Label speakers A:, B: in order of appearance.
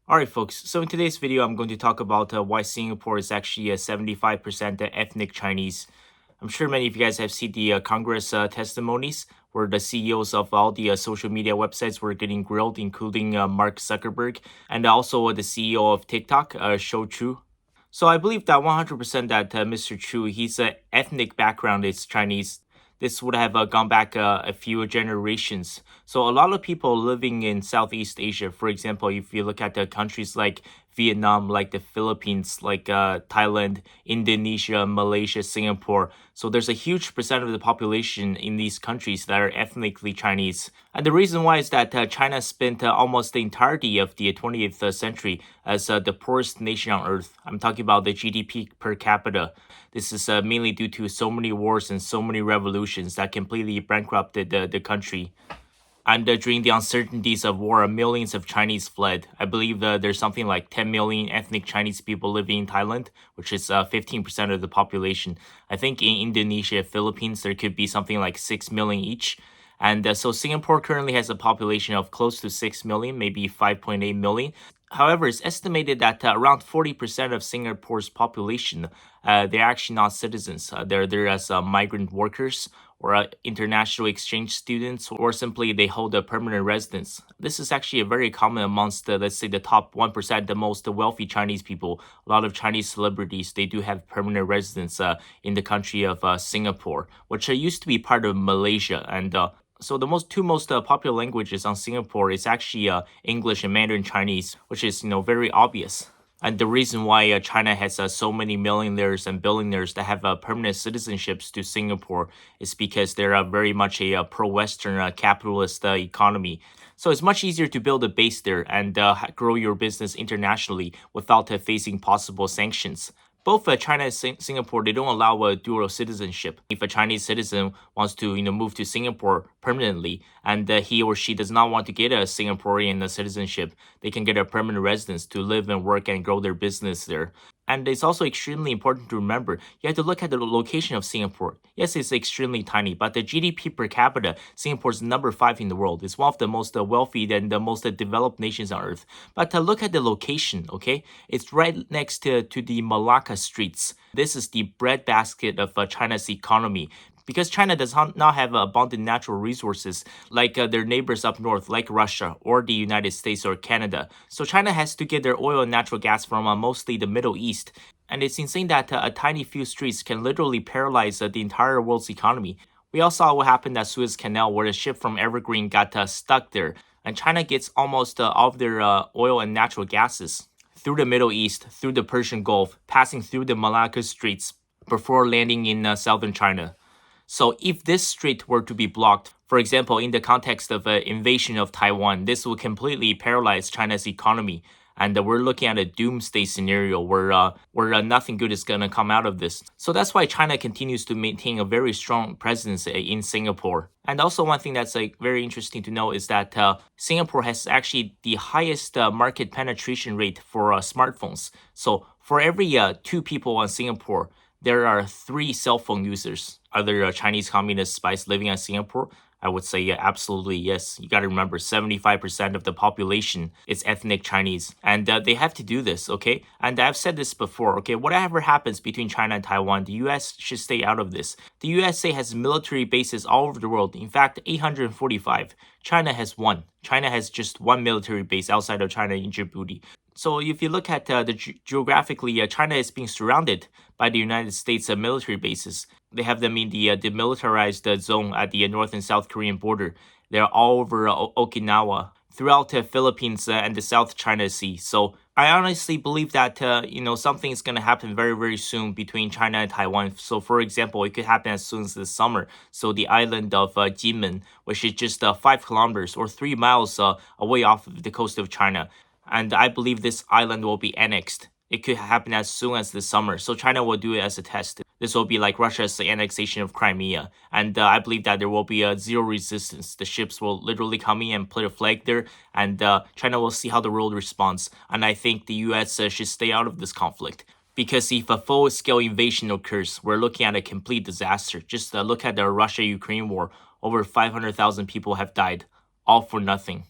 A: Alright folks, so in today's video I'm going to talk about why Singapore is actually 75% ethnic Chinese. I'm sure many of you guys have seen the Congress testimonies where the CEOs of all the social media websites were getting grilled, including Mark Zuckerberg and also the CEO of TikTok, Shou Chu. So I believe that 100% that Mr. Chu, his ethnic background is Chinese. This would have gone back a few generations. So a lot of people living in Southeast Asia, for example, if you look at the countries like Vietnam, like the Philippines, like Thailand, Indonesia, Malaysia, Singapore. So there's a huge percent of the population in these countries that are ethnically Chinese. And the reason why is that China spent almost the entirety of the 20th century as the poorest nation on earth. I'm talking about the GDP per capita. This is mainly due to so many wars and so many revolutions that completely bankrupted the country. And during the uncertainties of war, millions of Chinese fled. I believe there's something like 10 million ethnic Chinese people living in Thailand, which is 15% of the population. I think in Indonesia, Philippines, there could be something like 6 million each. And so Singapore currently has a population of close to 6 million, maybe 5.8 million. However, it's estimated that around 40% of Singapore's population, they're actually not citizens. They're there as migrant workers or international exchange students, or simply they hold a permanent residence. This is actually a very common amongst, let's say, the top 1%, the most wealthy Chinese people. A lot of Chinese celebrities, they do have permanent residence in the country of Singapore, which used to be part of Malaysia. And so the two most popular languages on Singapore is actually English and Mandarin Chinese, which is very obvious. And the reason why China has so many millionaires and billionaires that have permanent citizenships to Singapore is because they're very much a pro-Western capitalist economy. So it's much easier to build a base there and grow your business internationally without facing possible sanctions. Both China and Singapore, they don't allow dual citizenship. If a Chinese citizen wants to, move to Singapore permanently, and he or she does not want to get a Singaporean citizenship, they can get a permanent residence to live and work and grow their business there. And it's also extremely important to remember, you have to look at the location of Singapore. Yes, it's extremely tiny, but the GDP per capita, Singapore is number 5 in the world. It's one of the most wealthy and the most developed nations on earth. But look at the location, okay? It's right next to the Malacca streets. This is the breadbasket of China's economy. Because China does not have abundant natural resources like their neighbors up north, like Russia or the United States or Canada. So China has to get their oil and natural gas from mostly the Middle East. And it's insane that a tiny few streets can literally paralyze the entire world's economy. We all saw what happened at Suez Canal, where a ship from Evergreen got stuck there. And China gets almost all of their oil and natural gases through the Middle East, through the Persian Gulf, passing through the Malacca Straits before landing in southern China. So if this strait were to be blocked, for example, in the context of an invasion of Taiwan, this will completely paralyze China's economy. And we're looking at a doomsday scenario where nothing good is going to come out of this. So that's why China continues to maintain a very strong presence in Singapore. And also one thing that's very interesting to know is that Singapore has actually the highest market penetration rate for smartphones. So for every 2 people in Singapore, there are 3 cell phone users. Are there Chinese communist spies living in Singapore? I would say absolutely yes. You got to remember 75% of the population is ethnic Chinese. And they have to do this, okay? And I've said this before, okay? Whatever happens between China and Taiwan, the US should stay out of this. The USA has military bases all over the world. In fact, 845. China has 1. China has just 1 military base outside of China in Djibouti. So if you look at geographically, China is being surrounded by the United States military bases. They have them in the demilitarized zone at the North and South Korean border. They're all over Okinawa, throughout the Philippines and the South China Sea. So I honestly believe that something is going to happen very, very soon between China and Taiwan. So for example, it could happen as soon as this summer. So the island of Jinmen, which is just 5 kilometers or 3 miles away off of the coast of China. And I believe this island will be annexed. It could happen as soon as this summer. So China will do it as a test. This will be like Russia's annexation of Crimea. And I believe that there will be zero resistance. The ships will literally come in and put a flag there. And China will see how the world responds. And I think the US should stay out of this conflict. Because if a full-scale invasion occurs, we're looking at a complete disaster. Just look at the Russia-Ukraine war. Over 500,000 people have died. All for nothing.